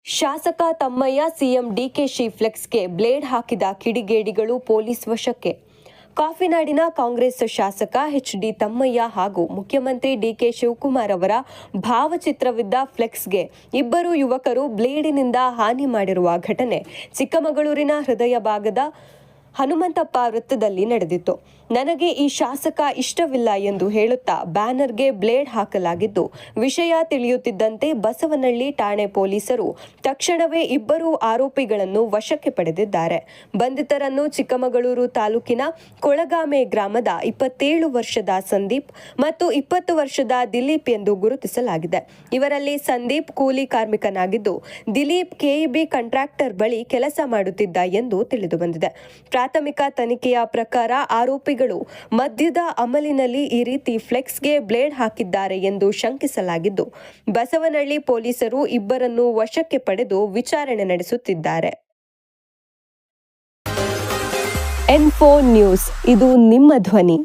ಶಾಸಕ ತಮ್ಮಯ್ಯ CM DKShi ಫ್ಲೆಕ್ಸ್ಗೆ blade ಹಾಕಿದ ಕಿಡಿಗೇಡಿಗಳು ಪೊಲೀಸ್ ವಶಕ್ಕೆ. ಕಾಫಿನಾಡಿನ ಕಾಂಗ್ರೆಸ್ ಶಾಸಕ ಎಚ್.ಡಿ. ತಮ್ಮಯ್ಯ ಹಾಗೂ ಮುಖ್ಯಮಂತ್ರಿ ಡಿಕೆ ಶಿವಕುಮಾರ್ ಅವರ ಭಾವಚಿತ್ರವಿದ್ದ ಫ್ಲೆಕ್ಸ್ಗೆ ಇಬ್ಬರು ಯುವಕರು ಬ್ಲೇಡಿನಿಂದ ಹಾನಿ ಮಾಡಿರುವ ಘಟನೆ ಚಿಕ್ಕಮಗಳೂರಿನ ಹೃದಯ ಭಾಗದ ಹನುಮಂತಪ್ಪ ವೃತ್ತದಲ್ಲಿ ನಡೆದಿತ್ತು. ನನಗೆ ಈ ಶಾಸಕ ಇಷ್ಟವಿಲ್ಲ ಎಂದು ಹೇಳುತ್ತಾ ಬ್ಯಾನರ್ಗೆ ಬ್ಲೇಡ್ ಹಾಕಲಾಗಿದ್ದು, ವಿಷಯ ತಿಳಿಯುತ್ತಿದ್ದಂತೆ ಬಸವನಹಳ್ಳಿ ಠಾಣೆ ಪೊಲೀಸರು ತಕ್ಷಣವೇ ಇಬ್ಬರು ಆರೋಪಿಗಳನ್ನು ವಶಕ್ಕೆ ಪಡೆದಿದ್ದಾರೆ. ಬಂಧಿತರನ್ನು ಚಿಕ್ಕಮಗಳೂರು ತಾಲೂಕಿನ ಕೊಳಗಾಮೆ ಗ್ರಾಮದ 27 ವರ್ಷದ ಸಂದೀಪ್ ಮತ್ತು 20 ವರ್ಷದ ದಿಲೀಪ್ ಎಂದು ಗುರುತಿಸಲಾಗಿದೆ. ಇವರಲ್ಲಿ ಸಂದೀಪ್ ಕೂಲಿ ಕಾರ್ಮಿಕನಾಗಿದ್ದು, ದಿಲೀಪ್ ಕೆಇಬಿ ಕಾಂಟ್ರಾಕ್ಟರ್ ಬಳಿ ಕೆಲಸ ಮಾಡುತ್ತಿದ್ದ ಎಂದು ತಿಳಿದುಬಂದಿದೆ. ಪ್ರಾಥಮಿಕ ತನಿಖೆಯ ಪ್ರಕಾರ ಆರೋಪಿಗಳು ಮದ್ಯದ ಅಮಲಿನಲ್ಲಿ ಈ ರೀತಿ ಫ್ಲೆಕ್ಸ್ಗೆ ಬ್ಲೇಡ್ ಹಾಕಿದ್ದಾರೆ ಎಂದು ಶಂಕಿಸಲಾಗಿದ್ದು, ಬಸವನಹಳ್ಳಿ ಪೊಲೀಸರು ಇಬ್ಬರನ್ನು ವಶಕ್ಕೆ ಪಡೆದು ವಿಚಾರಣೆ ನಡೆಸುತ್ತಿದ್ದಾರೆ. N4 ನ್ಯೂಸ್, ಇದು ನಿಮ್ಮ ಧ್ವನಿ.